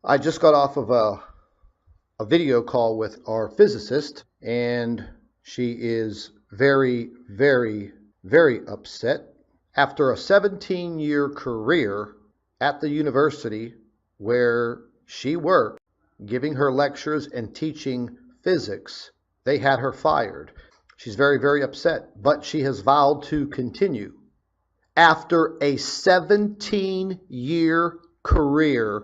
I just got off of a video call with our physicist, and she is very, very, very upset. After a 17-year career at the university where she worked, giving her lectures and teaching physics, they had her fired. She's very, very upset, but she has vowed to continue. After a 17-year career,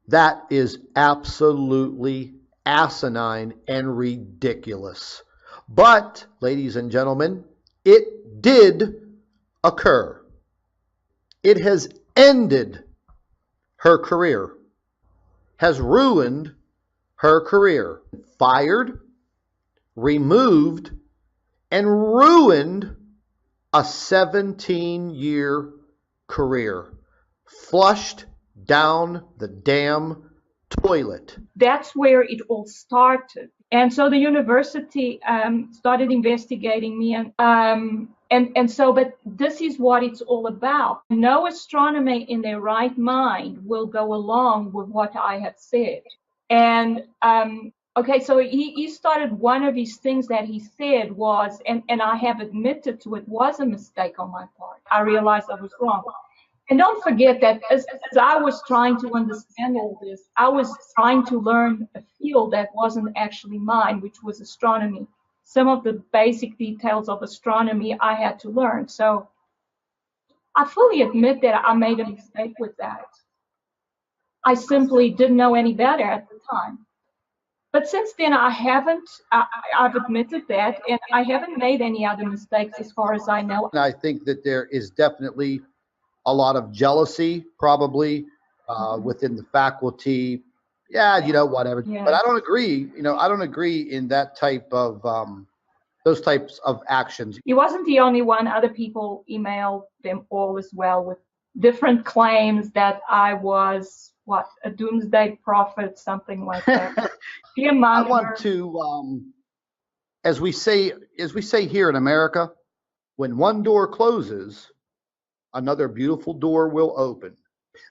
that is absolutely asinine and ridiculous. But, ladies and gentlemen, it did occur. It has ended her career, has ruined her career. Fired, removed, and ruined a 17-year career. Flushed down the damn toilet. That's where it all started. And so the university started investigating me, but this is what it's all about. No astronomer in their right mind will go along with what I have said. And okay, so he started, one of his things that he said was, and I have admitted to it, was a mistake on my part. I realized I was wrong. And don't forget that as I was trying to understand all this, I was trying to learn a field that wasn't actually mine, which was astronomy. Some of the basic details of astronomy I had to learn. So I fully admit that I made a mistake with that. I simply didn't know any better at the time. But since then, I've admitted that, and I haven't made any other mistakes as far as I know. And I think that there is definitely a lot of jealousy, probably within the faculty. Yeah, whatever. Yeah. But I don't agree. I don't agree in that type of those types of actions. He wasn't the only one. Other people emailed them all as well with different claims that I was a doomsday prophet, something like that. I want to, as we say here in America, when one door closes, another beautiful door will open.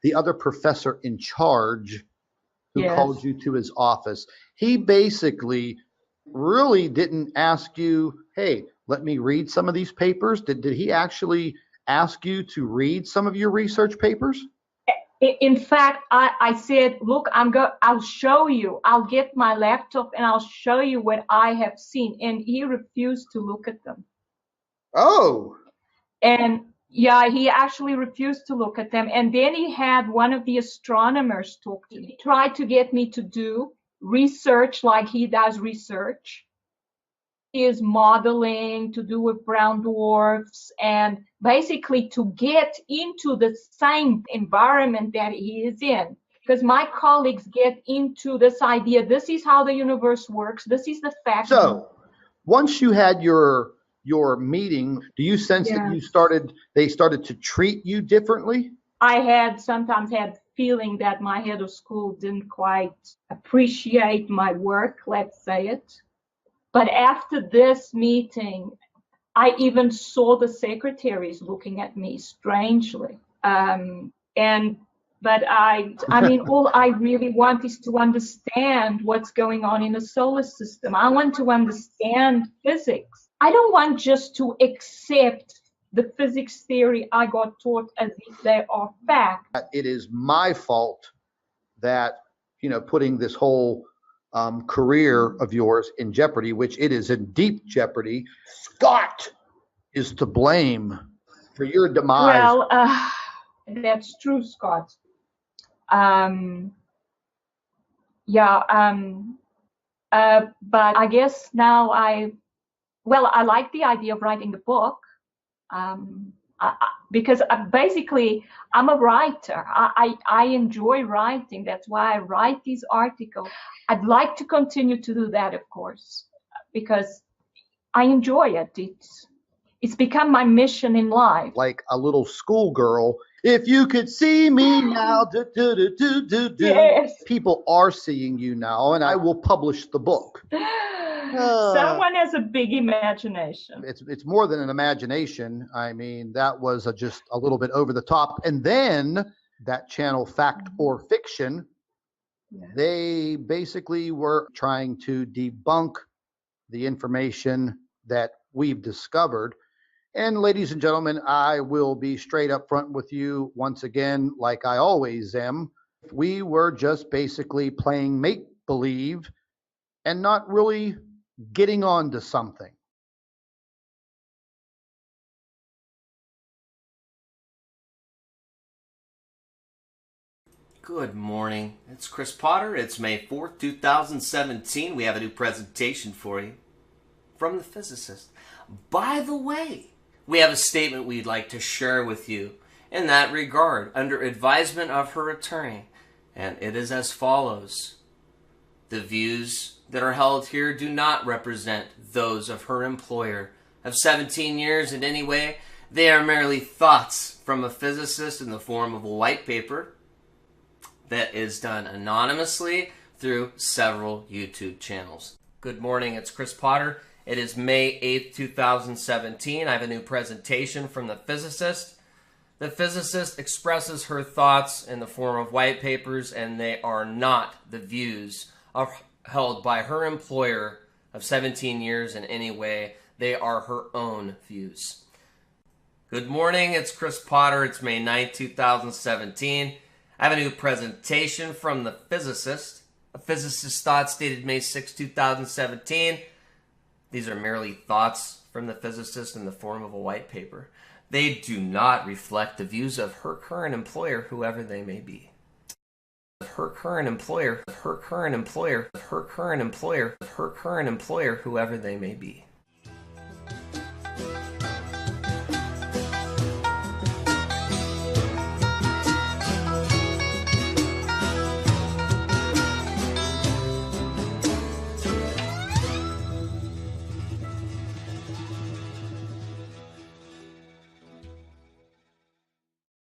The other professor in charge who called you to his office, he basically really didn't ask you, hey, let me read some of these papers. Did he actually ask you to read some of your research papers? In fact, I said, look, I'll show you. I'll get my laptop and I'll show you what I have seen. And he refused to look at them. Oh. And yeah, he actually refused to look at them. And then he had one of the astronomers talk to me, tried to get me to do research like he does research. He is modeling to do with brown dwarfs and basically to get into the same environment that he is in. Because my colleagues get into this idea, this is how the universe works, this is the fact. So once you had your meeting, do you sense that they started to treat you differently? I sometimes had feeling that my head of school didn't quite appreciate my work, let's say it. But after this meeting, I even saw the secretaries looking at me strangely. But I mean, all I really want is to understand what's going on in the solar system. I want to understand physics. I don't want just to accept the physics theory I got taught as if they are fact. It is my fault that, putting this whole career of yours in jeopardy, which it is in deep jeopardy. Scott is to blame for your demise. Well, that's true, Scott. But I guess now I like the idea of writing the book. Because basically I'm a writer. I enjoy writing. That's why I write these articles. I'd like to continue to do that, of course, because I enjoy it. It's become my mission in life. Like a little schoolgirl. If you could see me now, Yes. People are seeing you now, and I will publish the book. Someone has a big imagination. It's more than an imagination. I mean, that was just a little bit over the top. And then that channel, Fact or Fiction, Yeah. They basically were trying to debunk the information that we've discovered. And ladies and gentlemen, I will be straight up front with you once again, like I always am. We were just basically playing make believe and not really getting on to something. Good morning. It's Chris Potter. It's May 4th, 2017. We have a new presentation for you from the physicist. By the way, we have a statement we'd like to share with you in that regard under advisement of her attorney, and it is as follows. The views that are held here do not represent those of her employer of 17 years in any way. They are merely thoughts from a physicist in the form of a white paper that is done anonymously through several YouTube channels. Good morning, it's Chris Potter. It is May 8th, 2017. I have a new presentation from the physicist. The physicist expresses her thoughts in the form of white papers, and they are not the views held by her employer of 17 years in any way. They are her own views. Good morning, it's Chris Potter. It's May 9th, 2017. I have a new presentation from the physicist. A physicist's thoughts dated May 6, 2017. These are merely thoughts from the physicist in the form of a white paper. They do not reflect the views of her current employer, whoever they may be. Her current employer, whoever they may be.